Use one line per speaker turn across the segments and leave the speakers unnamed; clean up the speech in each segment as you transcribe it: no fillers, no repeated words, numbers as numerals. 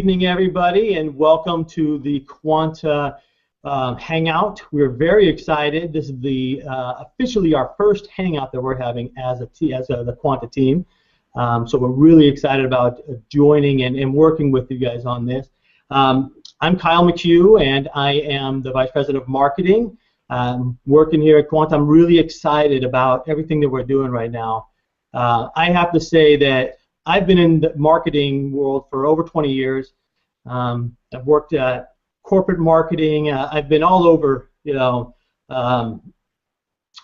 Evening, everybody, and welcome to the Quanta Hangout. We're very excited. This is the officially our first hangout that we're having as the Quanta team. So we're really excited about joining and working with you guys on this. I'm Kyle McCue, and I am the Vice President of Marketing. Working here at Quanta, I'm really excited about everything that we're doing right now. I have to say that I've been in the marketing world for over 20 years. I've worked at corporate marketing. I've been all over,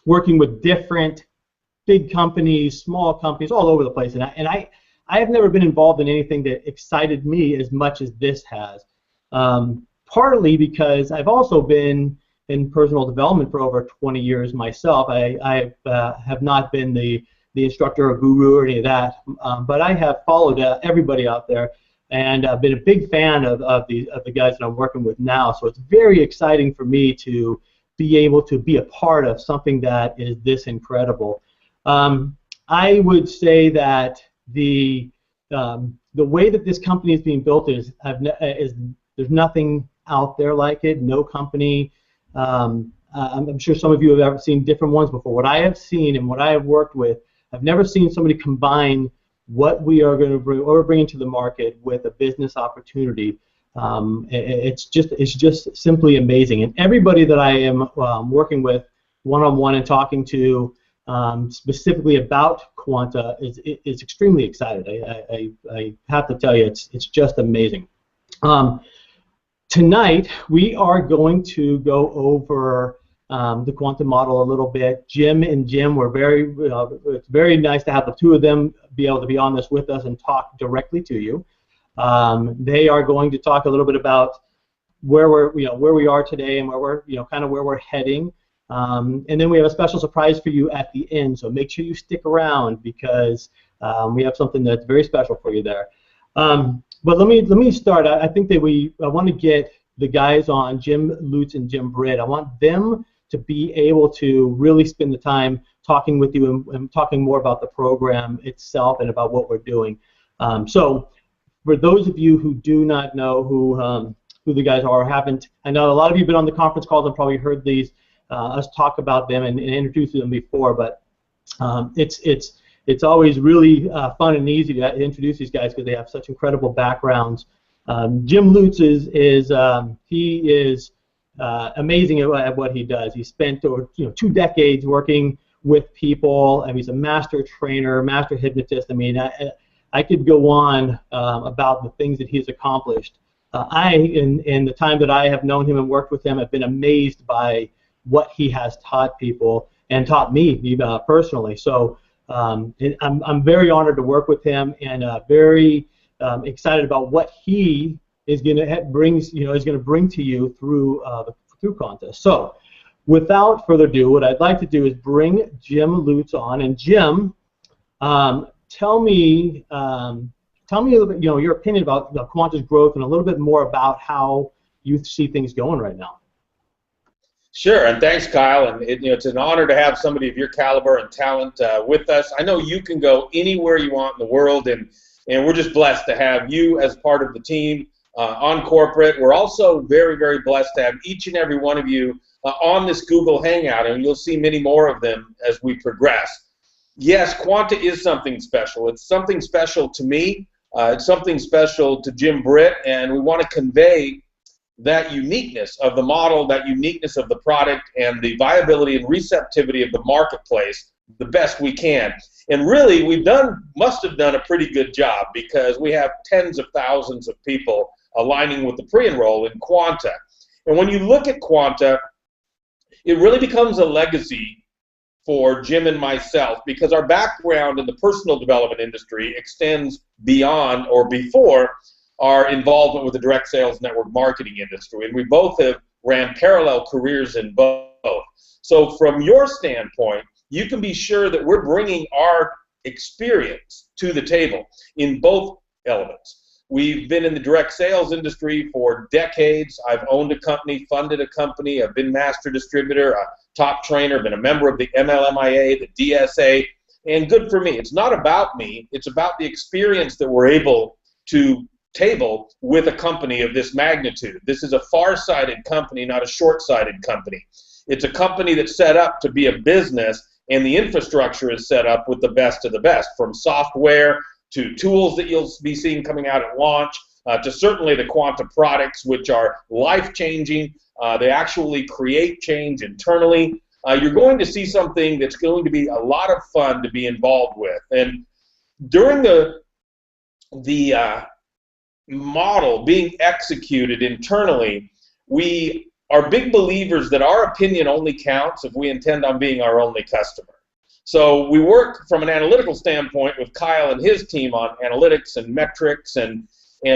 working with different big companies, small companies, all over the place. And I have never been involved in anything that excited me as much as this has. Partly because I've also been in personal development for over 20 years myself. I have not been the instructor or guru or any of that, but I have followed everybody out there, and I've been a big fan of the guys that I'm working with now. So it's very exciting for me to be able to be a part of something that is this incredible. I would say that the way that this company is being built is there's nothing out there like it. No company. I'm sure some of you have ever seen different ones before. What I have seen and what I have worked with, I've never seen somebody combine what we are going to bring, what we're bringing to the market, with a business opportunity. It's just simply amazing. And everybody that I am working with one-on-one and talking to specifically about Quanta is extremely excited. I have to tell you, it's just amazing. Tonight we are going to go over the Quanta model a little bit. Jim and Jim were it's very nice to have the two of them be able to be on this with us and talk directly to you. They are going to talk a little bit about where we are today and where we're kind of where we're heading. And then we have a special surprise for you at the end. So make sure you stick around, because we have something that's very special for you there. But let me start. I think that I want to get the guys on, Jim Lutes and Jim Britt. I want them to be able to really spend the time talking with you and talking more about the program itself and about what we're doing. So for those of you who do not know who the guys are or haven't, I know a lot of you have been on the conference calls and probably heard us talk about them and introduce them before, but it's always really fun and easy to introduce these guys because they have such incredible backgrounds. Jim Lutes is amazing at what he does. He spent over 2 decades working with people, and he's a master trainer, master hypnotist. I mean, I could go on about the things that he's accomplished. In the time that I have known him and worked with him, I've been amazed by what he has taught people and taught me personally. So I'm very honored to work with him, and very excited about what he is going to bring to you through Quanta. So, without further ado, what I'd like to do is bring Jim Lutes on. And Jim, tell me a little bit, your opinion about Quanta's growth and a little bit more about how you see things going right now.
Sure, and thanks, Kyle. And it's an honor to have somebody of your caliber and talent with us. I know you can go anywhere you want in the world, and we're just blessed to have you as part of the team on corporate. We're also very, very blessed to have each and every one of you on this Google Hangout, and you'll see many more of them as we progress. Yes, Quanta is something special. It's something special to me. It's something special to Jim Britt, and we want to convey that uniqueness of the model, that uniqueness of the product, and the viability and receptivity of the marketplace the best we can. And really, must have done a pretty good job, because we have tens of thousands of people aligning with the pre-enroll in Quanta. And when you look at Quanta, it really becomes a legacy for Jim and myself, because our background in the personal development industry extends beyond or before our involvement with the direct sales network marketing industry, and we both have ran parallel careers in both. So from your standpoint, you can be sure that we're bringing our experience to the table in both elements. We've been in the direct sales industry for decades. I've owned a company, funded a company, I've been master distributor, a top trainer, been a member of the MLMIA, the DSA, and good for me. It's not about me, it's about the experience that we're able to table with a company of this magnitude. This is a far-sighted company, not a short-sighted company. It's a company that's set up to be a business, and the infrastructure is set up with the best of the best, from software to tools that you'll be seeing coming out at launch, to certainly the Quanta products, which are life-changing. They actually create change internally. You're going to see something that's going to be a lot of fun to be involved with. And during the model being executed internally, we are big believers that our opinion only counts if we intend on being our only customer. So we work from an analytical standpoint with Kyle and his team on analytics and metrics and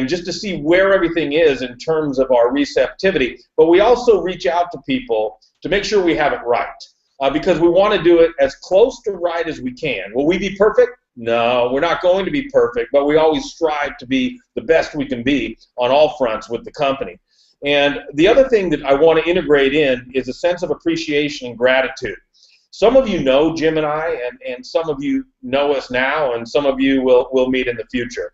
just to see where everything is in terms of our receptivity. But we also reach out to people to make sure we have it right, because we want to do it as close to right as we can. Will we be perfect? No, we're not going to be perfect, but we always strive to be the best we can be on all fronts with the company. And the other thing that I want to integrate in is a sense of appreciation and gratitude. Some of you know Jim and I, and some of you know us now, and some of you will meet in the future.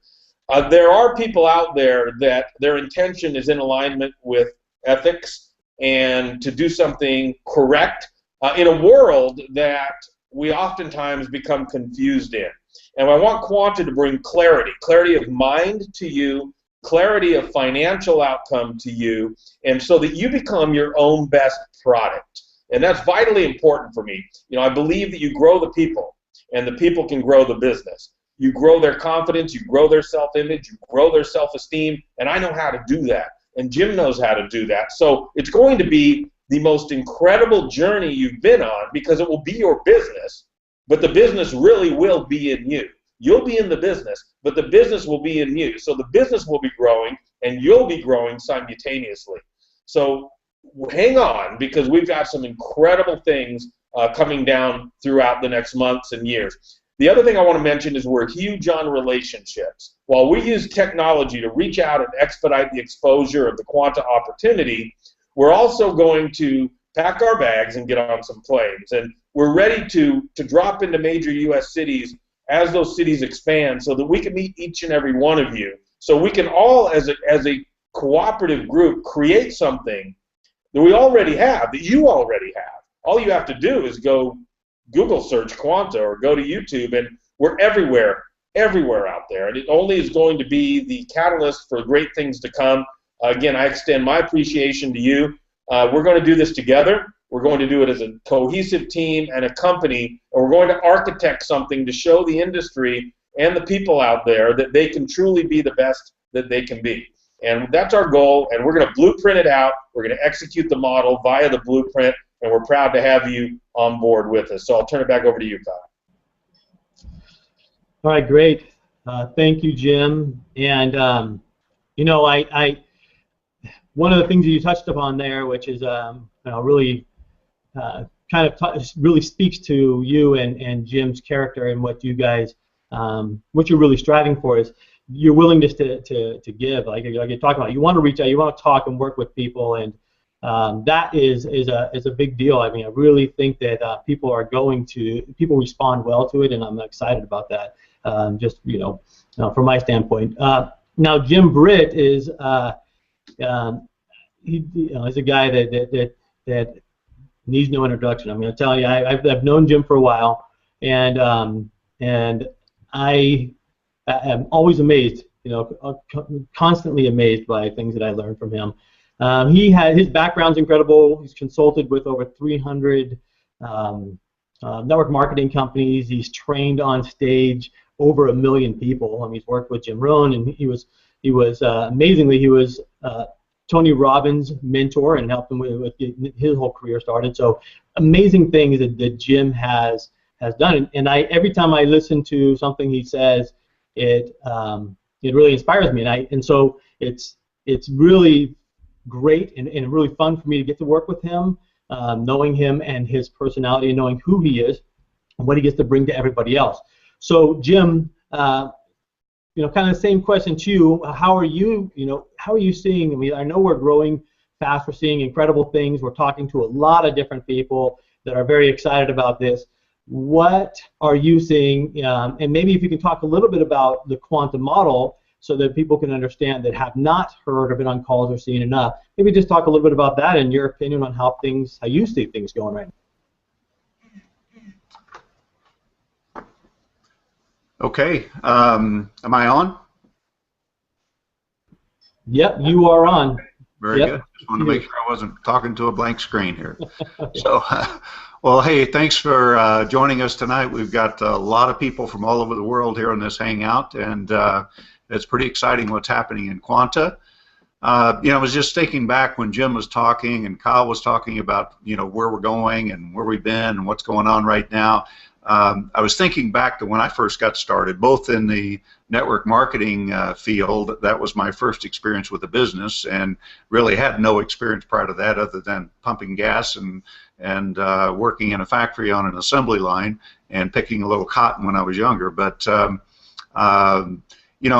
There are people out there that their intention is in alignment with ethics and to do something correct in a world that we oftentimes become confused in. And I want Quanta to bring clarity of mind to you, clarity of financial outcome to you, and so that you become your own best product. And that's vitally important for me. You know, I believe that you grow the people, and the people can grow the business. You grow their confidence, you grow their self-image, you grow their self-esteem, and I know how to do that, and Jim knows how to do that. So it's going to be the most incredible journey you've been on, because it will be your business, but the business really will be in you. You'll be in the business, but the business will be in you. So the business will be growing, and you'll be growing simultaneously. So hang on, because we've got some incredible things coming down throughout the next months and years. The other thing I want to mention is we're huge on relationships. While we use technology to reach out and expedite the exposure of the Quanta opportunity, we're also going to pack our bags and get on some planes. And we're ready to drop into major U.S. cities as those cities expand, so that we can meet each and every one of you. So we can all, as a cooperative group, create something that we already have, that you already have. All you have to do is go Google search Quanta or go to YouTube, and we're everywhere out there. And it only is going to be the catalyst for great things to come. Again, I extend my appreciation to you. We're going to do this together. We're going to do it as a cohesive team and a company, and we're going to architect something to show the industry and the people out there that they can truly be the best that they can be. And that's our goal, and we're going to blueprint it out. We're going to execute the model via the blueprint, and we're proud to have you on board with us. So I'll turn it back over to you, Kyle.
All right, great. Thank you, Jim. And you know, one of the things that you touched upon there, which is really really speaks to you and Jim's character and what you guys, what you're really striving for, is your willingness to give. Like you're talking about, you want to reach out, you want to talk and work with people, and that is a big deal. I mean, I really think that people respond well to it, and I'm excited about that. Just from my standpoint. Now, Jim Britt is he's a guy that needs no introduction. I'm going to tell you, I've known Jim for a while, and I am always amazed, constantly amazed by things that I learned from him. His background's incredible. He's consulted with over 300 network marketing companies. He's trained on stage over 1 million people. He's worked with Jim Rohn, and he was amazingly, he was Tony Robbins' mentor and helped him with his whole career started. So amazing things that Jim has done. And every time I listen to something he says, it really inspires me. And so it's really great and really fun for me to get to work with him, knowing him and his personality, and knowing who he is and what he gets to bring to everybody else. So Jim, kind of the same question to you. How are you seeing? I mean, I know we're growing fast. We're seeing incredible things. We're talking to a lot of different people that are very excited about this. What are you seeing? And maybe if you can talk a little bit about the Quanta model, so that people can understand that have not heard or been on calls or seen enough. Maybe just talk a little bit about that and your opinion on how you see things going right now.
Okay, am I on?
Yep, you are on.
Very good. Just want to make sure I wasn't talking to a blank screen here. So, well, hey, thanks for joining us tonight. We've got a lot of people from all over the world here on this hangout, and it's pretty exciting what's happening in Quanta. I was just thinking back when Jim was talking and Kyle was talking about, where we're going and where we've been and what's going on right now. I was thinking back to when I first got started, both in the network marketing field. That was my first experience with the business, and really had no experience prior to that other than pumping gas and working in a factory on an assembly line and picking a little cotton when I was younger. But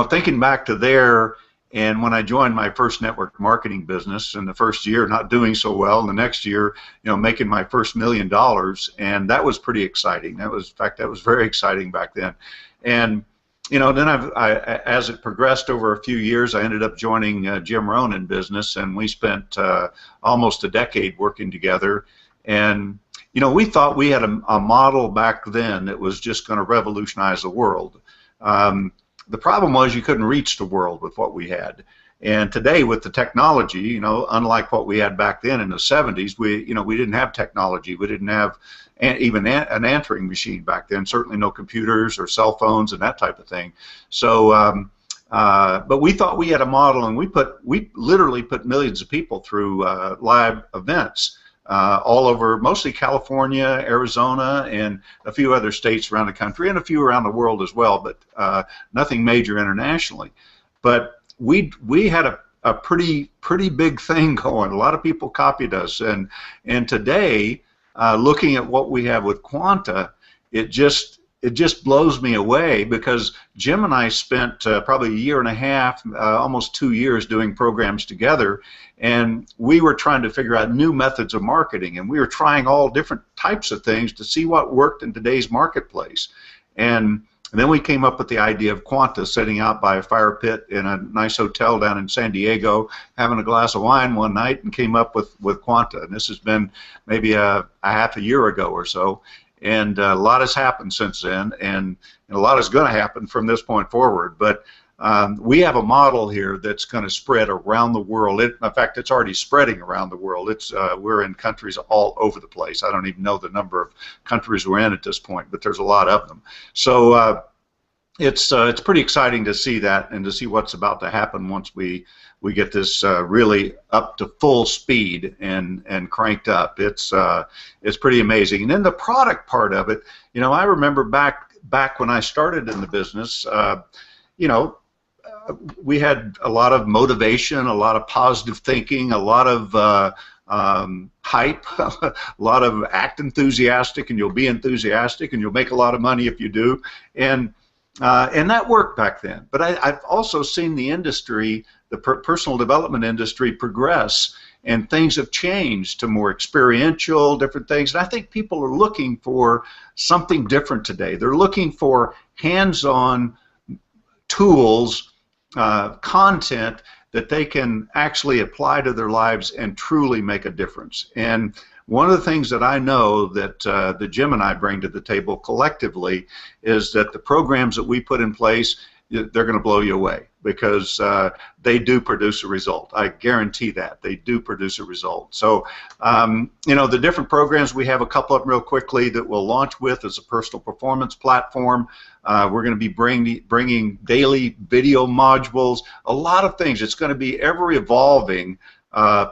thinking back to there, and when I joined my first network marketing business, in the first year not doing so well, and the next year, making my first $1 million, and that was pretty exciting. In fact, that was very exciting back then. And then as it progressed over a few years, I ended up joining Jim Rohn in business, and we spent almost a decade working together. And we thought we had a model back then that was just going to revolutionize the world. The problem was you couldn't reach the world with what we had. And today with the technology, unlike what we had back then in the 70s, we didn't have technology. We didn't have even an answering machine back then, certainly no computers or cell phones and that type of thing. So, but we thought we had a model, and we literally put millions of people through live events. All over, mostly California, Arizona, and a few other states around the country, and a few around the world as well, but nothing major internationally. But we had a pretty big thing going. A lot of people copied us, and today, looking at what we have with Quanta, it just blows me away, because Jim and I spent probably a year and a half, almost 2 years doing programs together, and we were trying to figure out new methods of marketing, and we were trying all different types of things to see what worked in today's marketplace. And then we came up with the idea of Quanta, sitting out by a fire pit in a nice hotel down in San Diego, having a glass of wine one night, and came up with Quanta. And this has been maybe a half a year ago or so. And a lot has happened since then, and a lot is going to happen from this point forward. But we have a model here that's going to spread around the world. In fact, it's already spreading around the world. We're in countries all over the place. I don't even know the number of countries we're in at this point, but there's a lot of them. So it's pretty exciting to see that, and to see what's about to happen once we get this really up to full speed and cranked up. It's pretty amazing. And then the product part of it, I remember back when I started in the business, we had a lot of motivation, a lot of positive thinking, a lot of hype, a lot of act enthusiastic, and you'll be enthusiastic, and you'll make a lot of money if you do, and that worked back then. But I've also seen the industry, the personal development industry, progress, and things have changed to more experiential, different things. And I think people are looking for something different today. They're looking for hands-on tools, content that they can actually apply to their lives and truly make a difference. And one of the things that I know that Jim and I bring to the table collectively is that the programs that we put in place, they're going to blow you away, because they do produce a result. I guarantee that. They do produce a result. So, the different programs, we have a couple of them real quickly that we'll launch with as a personal performance platform. We're going to be bringing daily video modules, a lot of things. It's going to be ever-evolving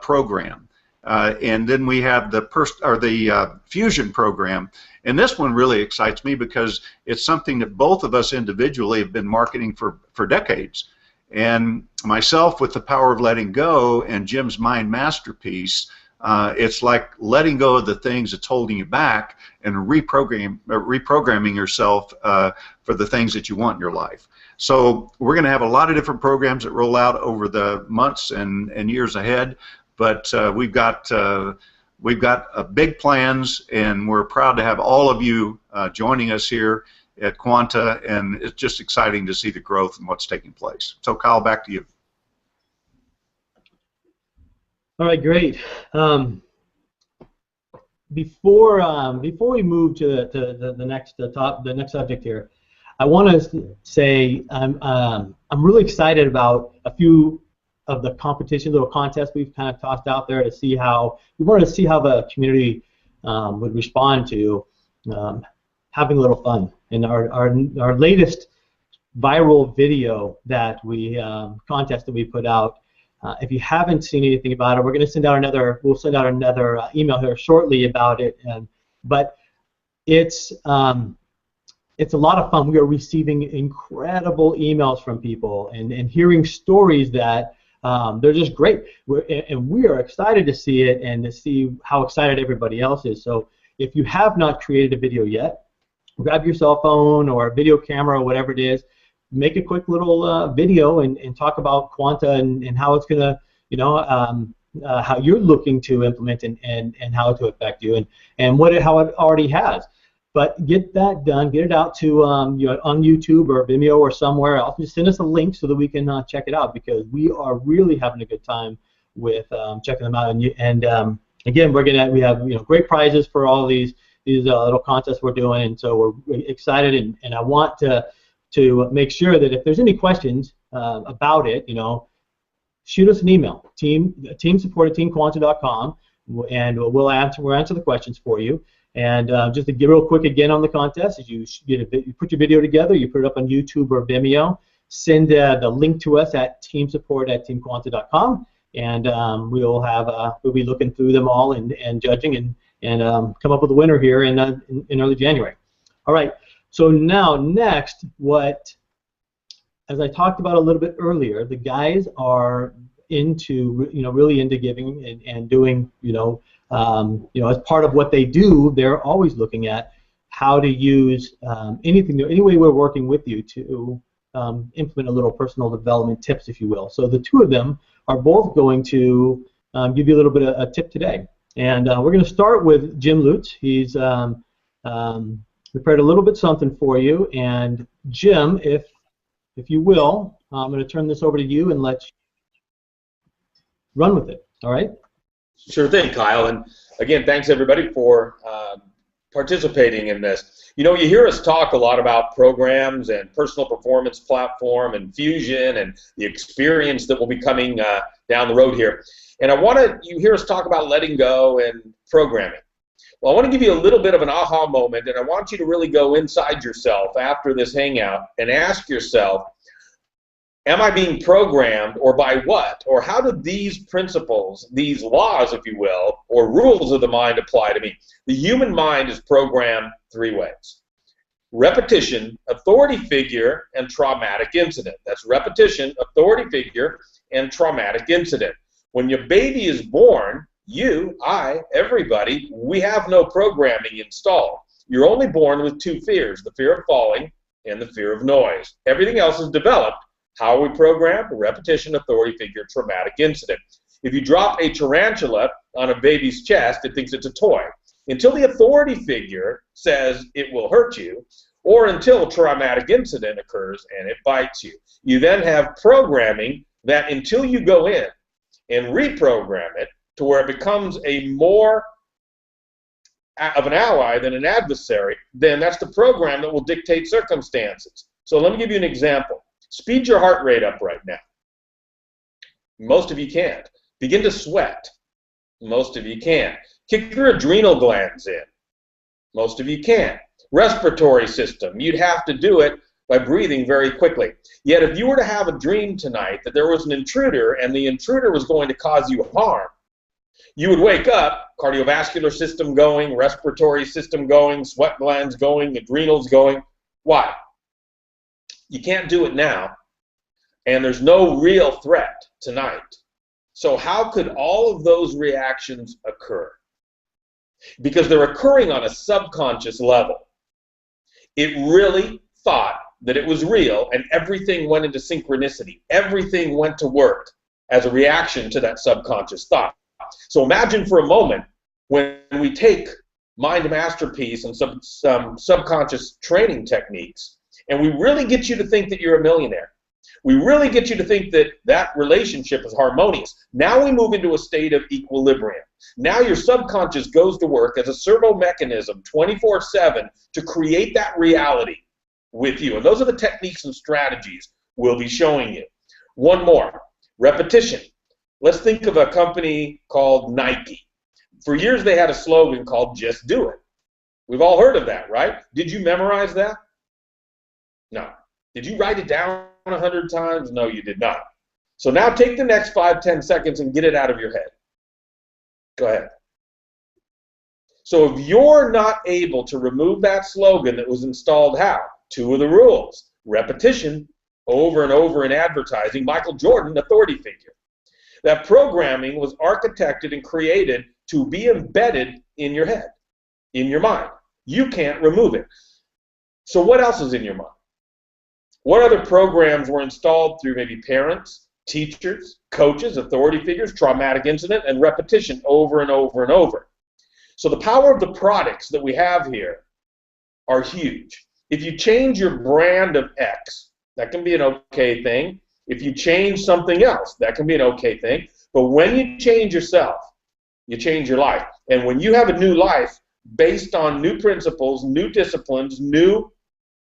program. And then we have the Fusion program. And this one really excites me because it's something that both of us individually have been marketing for decades. And myself with the Power of Letting Go, and Jim's Mind Masterpiece, it's like letting go of the things that's holding you back and reprogramming yourself for the things that you want in your life. So we're going to have a lot of different programs that roll out over the months and years ahead. But we've got big plans, and we're proud to have all of you joining us here. at Quanta, and it's just exciting to see the growth and what's taking place. So, Kyle, back to you.
All right, great. Before we move to the next subject here, I want to say I'm really excited about a few of the competitions or contests we've kind of tossed out there to see how we wanted to see how the community would respond to having a little fun. And our latest viral video that contest that we put out. If you haven't seen anything about it, we're going to send out another. We'll send out another email here shortly about it. But it's a lot of fun. We are receiving incredible emails from people and hearing stories that they're just great. And we are excited to see it and to see how excited everybody else is. So if you have not created a video yet, grab your cell phone or a video camera or whatever it is. Make a quick little video and talk about Quanta and how it's going to, how you're looking to implement and how to affect you and how it already has. But get that done, get it out to on YouTube or Vimeo or somewhere else. Just send us a link so that we can check it out, because we are really having a good time with checking them out. And again, we have great prizes for all these little contests we're doing, and so we're excited. And I want to make sure that if there's any questions about it, shoot us an email, teamsupport@teamquanta.com, and we'll answer the questions for you. And just to get real quick again on the contest, is you put your video together, you put it up on YouTube or Vimeo, send the link to us at teamsupport@teamquanta.com, and we'll be looking through them all and judging and come up with a winner here in early January. All right. So now, next, as I talked about a little bit earlier, the guys are really into giving and doing, as part of what they do, they're always looking at how to use any way we're working with you to implement a little personal development tips, if you will. So the two of them are both going to give you a little bit of a tip today. And we're going to start with Jim Lutes. He's prepared a little bit something for you, and Jim, if you will, I'm going to turn this over to you and let you run with it. All right?
Sure thing, Kyle. And again, thanks everybody for participating in this. You hear us talk a lot about programs and personal performance platform and fusion and the experience that will be coming down the road here. And you hear us talk about letting go and programming. Well, I want to give you a little bit of an aha moment, and I want you to really go inside yourself after this hangout and ask yourself, am I being programmed, or by what? Or how do these principles, these laws, if you will, or rules of the mind apply to me? The human mind is programmed three ways: repetition, authority figure, and traumatic incident. That's repetition, authority figure, and traumatic incident. When your baby is born, you, I, everybody, we have no programming installed. You're only born with two fears: the fear of falling and the fear of noise. Everything else is developed. How are we programmed? Repetition, authority figure, traumatic incident. If you drop a tarantula on a baby's chest, it thinks it's a toy. Until the authority figure says it will hurt you, or until traumatic incident occurs and it bites you. You then have programming that, until you go in and reprogram it to where it becomes a more of an ally than an adversary, then that's the program that will dictate circumstances. So let me give you an example. Speed your heart rate up right now. Most of you can't. Begin to sweat. Most of you can't. Kick your adrenal glands in. Most of you can't. Respiratory system. You'd have to do it by breathing very quickly. Yet if you were to have a dream tonight that there was an intruder and the intruder was going to cause you harm, you would wake up, cardiovascular system going, respiratory system going, sweat glands going, adrenals going. Why? You can't do it now, and there's no real threat tonight. So how could all of those reactions occur? Because they're occurring on a subconscious level. It really thought that it was real, and everything went into synchronicity. Everything went to work as a reaction to that subconscious thought. So imagine for a moment when we take mind masterpiece and some subconscious training techniques, and we really get you to think that you're a millionaire. We really get you to think that that relationship is harmonious. Now we move into a state of equilibrium. Now your subconscious goes to work as a servo mechanism 24/7 to create that reality with you. And those are the techniques and strategies we'll be showing you. One more, repetition. Let's think of a company called Nike. For years they had a slogan called "Just Do It." We've all heard of that, right? Did you memorize that? No. Did you write it down 100 times? No, you did not. So now take the next 5-10 seconds and get it out of your head. Go ahead. So if you're not able to remove that slogan that was installed, how? 2 of the rules. Repetition, over and over in advertising. Michael Jordan, authority figure. That programming was architected and created to be embedded in your head, in your mind. You can't remove it. So what else is in your mind? What other programs were installed through maybe parents, teachers, coaches, authority figures, traumatic incident, and repetition over and over and over? So the power of the products that we have here are huge. If you change your brand of X, that can be an okay thing. If you change something else, that can be an okay thing. But when you change yourself, you change your life. And when you have a new life based on new principles, new disciplines, new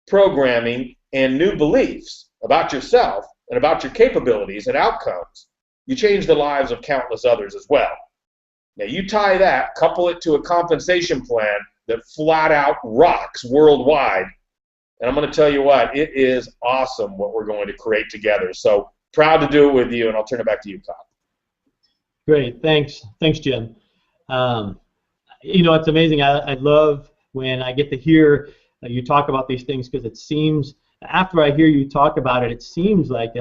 programming, and new beliefs about yourself and about your capabilities and outcomes, you change the lives of countless others as well. Now you tie that, couple it to a compensation plan that flat out rocks worldwide, and I'm going to tell you what, it is awesome what we're going to create together. So proud to do it with you, and I'll turn it back to you, Kyle.
Great, thanks, Jim. You know, it's amazing. I love when I get to hear you talk about these things, because it seems, after I hear you talk about it, it seems like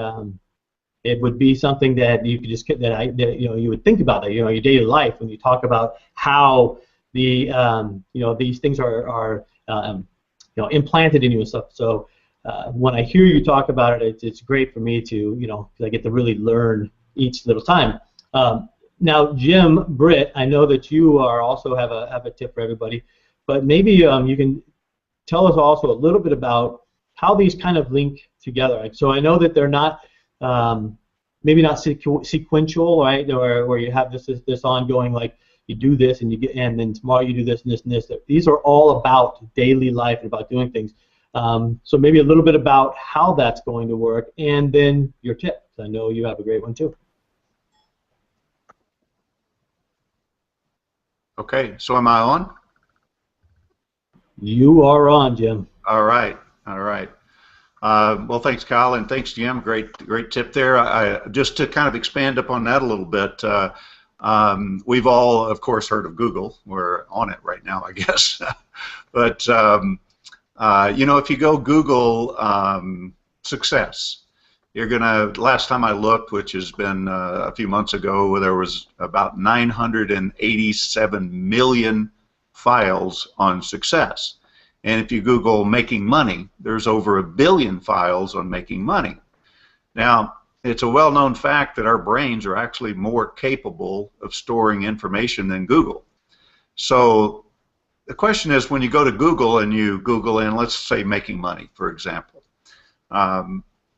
it would be something that you could just you would think about that, your daily life, when you talk about how the these things are implanted in you and stuff. So when I hear you talk about it, it's great for me to, because I get to really learn each little time. Now, Jim Britt, I know that you are also have a tip for everybody, but maybe you can tell us also a little bit about how these kind of link together. So I know that they're not maybe not sequential, right? Or where you have this ongoing, like you do this and then tomorrow you do this and this and this. These are all about daily life and about doing things. So maybe a little bit about how that's going to work, and then your tip. I know you have a great one too.
Okay, so am I on?
You are on, Jim.
All right. Well, thanks, Kyle, and thanks, Jim. Great tip there. Just to kind of expand upon that a little bit, we've all, of course, heard of Google. We're on it right now, I guess. But if you go Google success, you're gonna. Last time I looked, which has been a few months ago, there was about 987 million files on success. And if you Google making money, there's over 1 billion files on making money. Now, it's a well-known fact that our brains are actually more capable of storing information than Google. So the question is, when you go to Google and you Google in, let's say, making money, for example,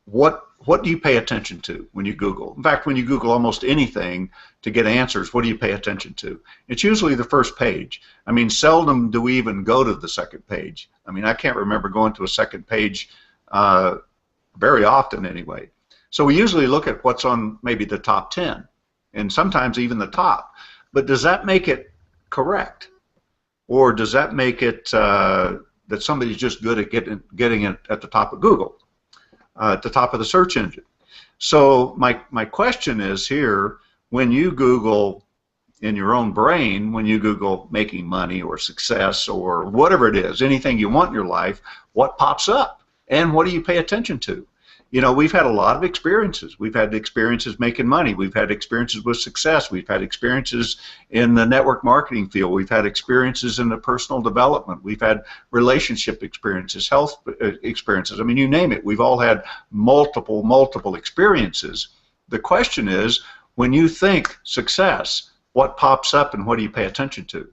what do you pay attention to when you Google? In fact, when you Google almost anything to get answers, what do you pay attention to? It's usually the first page. I mean, seldom do we even go to the second page. I mean, I can't remember going to a second page very often anyway. So we usually look at what's on maybe the top 10, and sometimes even the top. But does that make it correct? Or does that make it that somebody's just good at getting it at the top of Google? At the top of the search engine. So my question is here, when you Google in your own brain, when you Google making money or success or whatever it is, anything you want in your life, what pops up? And what do you pay attention to? We've had a lot of experiences. We've had experiences making money. We've had experiences with success. We've had experiences in the network marketing field. We've had experiences in the personal development. We've had relationship experiences, health experiences. I mean, you name it. We've all had multiple experiences. The question is, when you think success, what pops up and what do you pay attention to?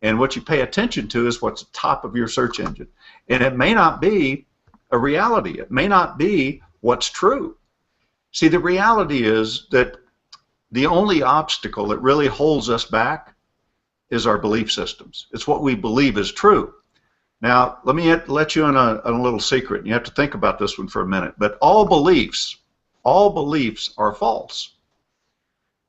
And what you pay attention to is what's top of your search engine. And it may not be a reality. It may not be what's true. See, the reality is that the only obstacle that really holds us back is our belief systems. It's what we believe is true. Now, let me let you in a little secret. You have to think about this one for a minute. But all beliefs are false.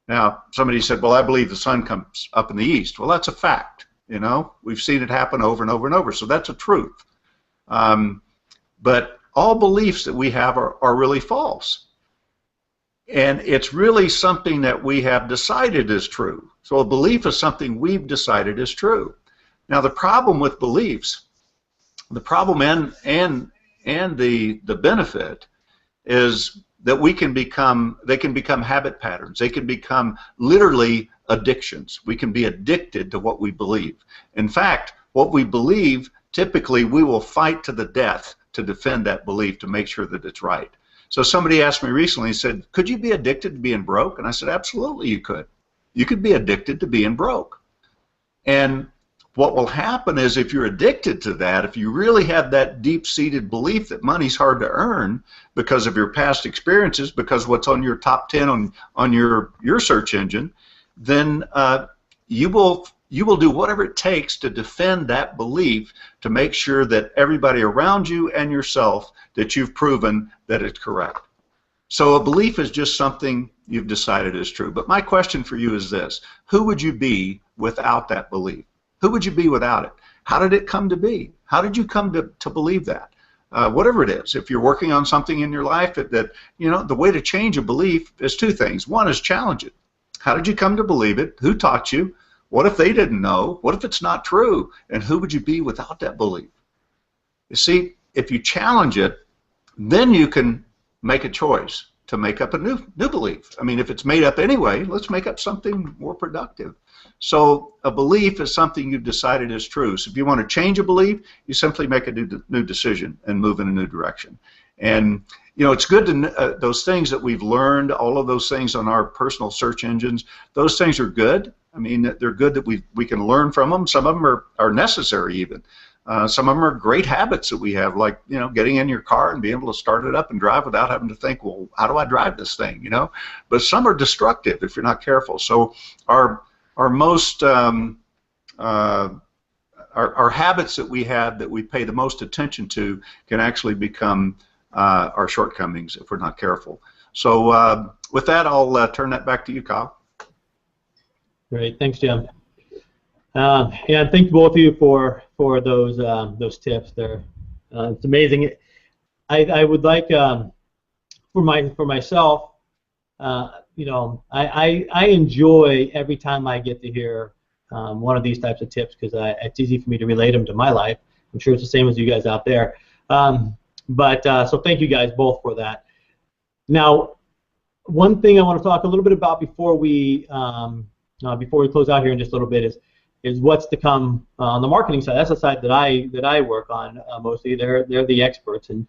Now, somebody said, well, I believe the sun comes up in the east. Well, that's a fact. You know, we've seen it happen over and over and over. So that's a truth. But all beliefs that we have are really false. And it's really something that we have decided is true. So a belief is something we've decided is true. Now, the problem with beliefs, the problem and the benefit is that they can become habit patterns. They can become literally addictions. We can be addicted to what we believe. In fact, what we believe, typically we will fight to the death to defend that belief to make sure that it's right. So somebody asked me recently, said, could you be addicted to being broke? And I said, absolutely you could. You could be addicted to being broke. And what will happen is if you're addicted to that, if you really have that deep-seated belief that money's hard to earn because of your past experiences, because what's on your top 10 on your search engine, then you will do whatever it takes to defend that belief to make sure that everybody around you and yourself that you've proven that it's correct. So a belief is just something you've decided is true. But my question for you is this: who would you be without that belief? Who would you be without it? How did it come to be? How did you come to believe that? Whatever it is, if you're working on something in your life that you know, the way to change a belief is two things. One is challenge it. How did you come to believe it? Who taught you? What if they didn't know? What if it's not true? And who would you be without that belief? You see, if you challenge it, then you can make a choice to make up a new belief. I mean, if it's made up anyway, let's make up something more productive. So a belief is something you've decided is true. So if you want to change a belief, you simply make a new decision and move in a new direction. And you know, it's good to those things that we've learned, all of those things on our personal search engines, those things are good. I mean, they're good that we can learn from them. Some of them are necessary even. Some of them are great habits that we have, like, you know, getting in your car and being able to start it up and drive without having to think, well, how do I drive this thing, you know? But some are destructive if you're not careful. So our most our habits that we have that we pay the most attention to can actually become our shortcomings if we're not careful. So with that, I'll turn that back to you, Kyle.
Great, thanks, Jim. Yeah, thank both of you for those tips there. It's amazing. I would like for myself, you know, I enjoy every time I get to hear one of these types of tips because it's easy for me to relate them to my life. I'm sure it's the same as you guys out there. So thank you guys both for that. Now, one thing I want to talk a little bit about before we close out here in just a little bit is what's to come on the marketing side. That's the side that I work on mostly. They're the experts in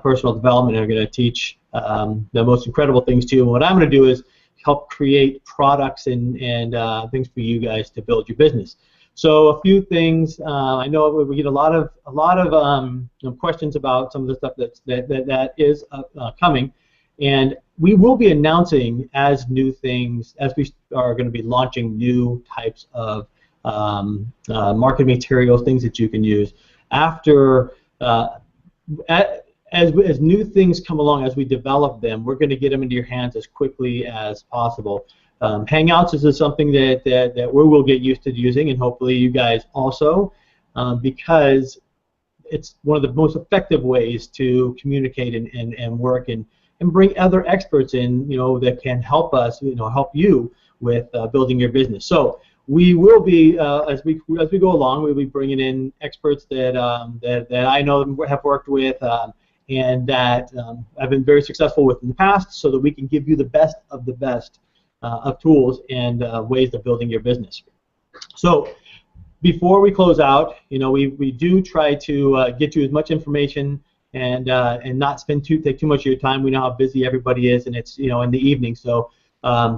personal development and are going to teach the most incredible things to you. And what I'm going to do is help create products and things for you guys to build your business. So a few things. I know we get a lot of questions about some of the stuff that is coming, and we will be announcing as new things as we are going to be launching new types of marketing materials, things that you can use. After as new things come along, as we develop them, we're going to get them into your hands as quickly as possible. Hangouts is something that we will get used to using, and hopefully you guys also, because it's one of the most effective ways to communicate and work and bring other experts in, you know, that can help us, you know, help you with building your business. So we will be, as we go along, we'll be bringing in experts that I know have worked with and that I've been very successful with in the past, so that we can give you the best of the best of tools and ways of building your business. So before we close out, you know, we do try to get you as much information and not take too much of your time. We know how busy everybody is, and it's, you know, in the evening. So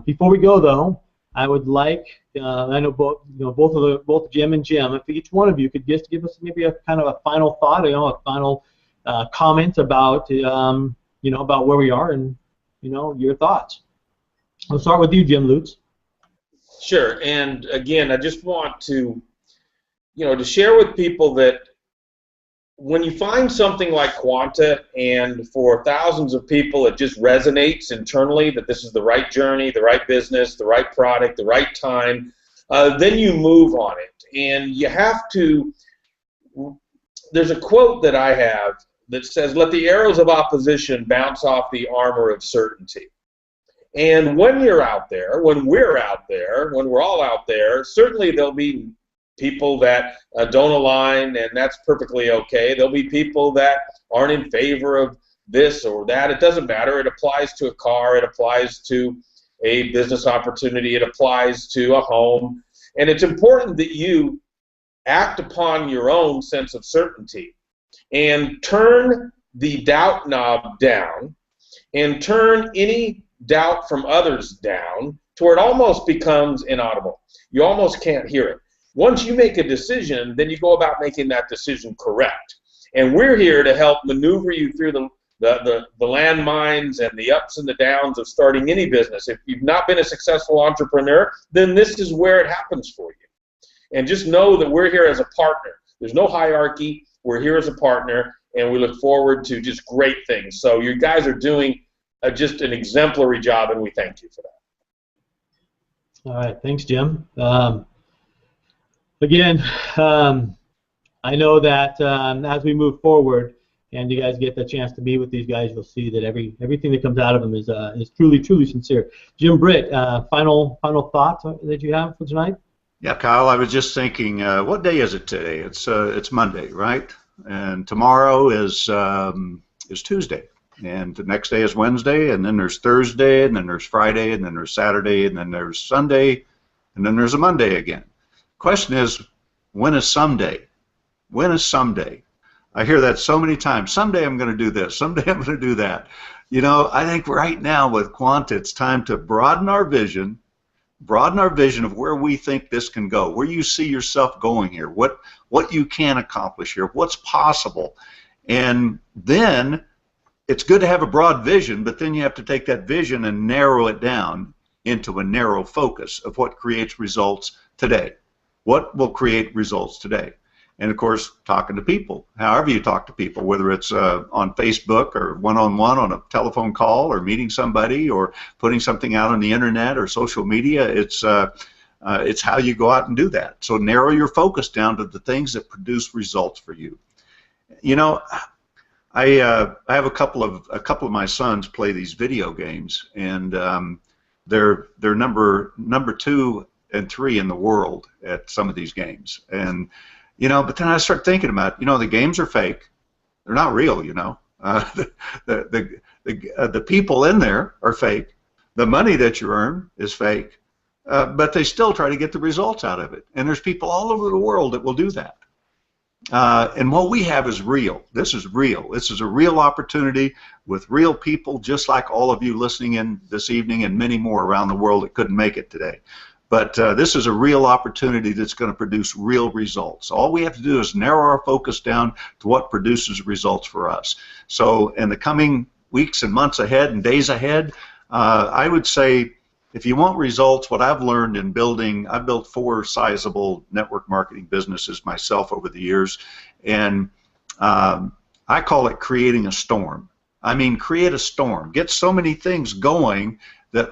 before we go though, I would like, I know both Jim and Jim, if each one of you could just give us maybe a kind of a final thought, a final comment about, about where we are and, your thoughts. I'll start with you, Jim Lutes.
Sure, and again, I just want to, to share with people that when you find something like Quanta, and for thousands of people it just resonates internally that this is the right journey, the right business, the right product, the right time, then you move on it. And you have to, there's a quote that I have that says, let the arrows of opposition bounce off the armor of certainty. And when you're out there, when we're out there, when we're all out there, certainly there'll be people that don't align, and that's perfectly okay. There'll be people that aren't in favor of this or that. It doesn't matter. It applies to a car. It applies to a business opportunity. It applies to a home. And it's important that you act upon your own sense of certainty and turn the doubt knob down and turn any doubt from others down to where it almost becomes inaudible. You almost can't hear it. Once you make a decision, then you go about making that decision correct. And we're here to help maneuver you through the landmines and the ups and the downs of starting any business. If you've not been a successful entrepreneur, then this is where it happens for you. And just know that we're here as a partner. There's no hierarchy. We're here as a partner, and we look forward to just great things. So you guys are doing just an exemplary job, and we thank you for that.
All right, thanks, Jim. Again, I know that as we move forward and you guys get the chance to be with these guys, you'll see that everything that comes out of them is truly, truly sincere. Jim Britt, final thoughts that you have for tonight?
Yeah, Kyle, I was just thinking, what day is it today? It's Monday, right? And tomorrow is Tuesday, and the next day is Wednesday, and then there's Thursday, and then there's Friday, and then there's Saturday, and then there's Sunday, and then there's a Monday again. Question is, when is someday? When is someday? I hear that so many times. Someday I'm going to do this. Someday I'm going to do that. I think right now with Quanta, it's time to broaden our vision of where we think this can go, where you see yourself going here, what you can accomplish here, what's possible. And then it's good to have a broad vision, but then you have to take that vision and narrow it down into a narrow focus of what creates results today. What will create results today? And of course, talking to people, however you talk to people, whether it's on Facebook or one-on-one on a telephone call or meeting somebody or putting something out on the internet or social media, it's how you go out and do that. So narrow your focus down to the things that produce results for you. I have a couple of my sons play these video games, and they're number 2 and 3 in the world at some of these games. And but then I start thinking about, the games are fake. They're not real, the people in there are fake. The money that you earn is fake. But they still try to get the results out of it. And there's people all over the world that will do that. And what we have is real. This is real. This is a real opportunity with real people, just like all of you listening in this evening and many more around the world that couldn't make it today. But this is a real opportunity that's going to produce real results. All we have to do is narrow our focus down to what produces results for us. So in the coming weeks and months ahead and days ahead, I would say if you want results, what I've learned in building, I've built 4 sizable network marketing businesses myself over the years, and I call it creating a storm. I mean, create a storm. Get so many things going that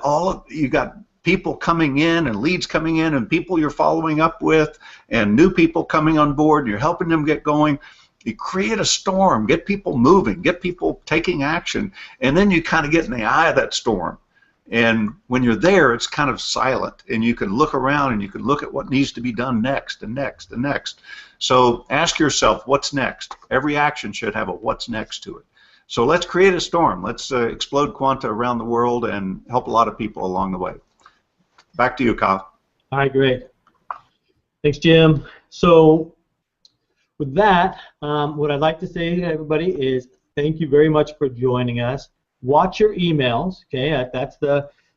you got people coming in and leads coming in and people you're following up with and new people coming on board and you're helping them get going. You create a storm, get people moving, get people taking action, and then you kind of get in the eye of that storm. And when you're there, it's kind of silent, and you can look around and you can look at what needs to be done next and next and next. So ask yourself, what's next? Every action should have a what's next to it. So let's create a storm. Let's explode Quanta around the world and help a lot of people along the way. Back to you, Kyle.
All right, great. Thanks, Jim. So with that, what I'd like to say to everybody is thank you very much for joining us. Watch your emails, okay? That's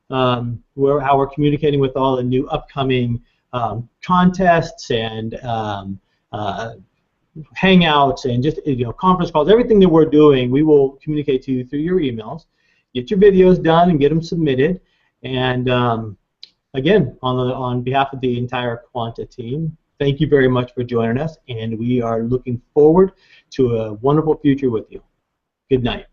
how we're communicating with all the new upcoming contests and hangouts and just conference calls, everything that we're doing, we will communicate to you through your emails. Get your videos done and get them submitted. And again, on behalf of the entire Quanta team, thank you very much for joining us, and we are looking forward to a wonderful future with you. Good night.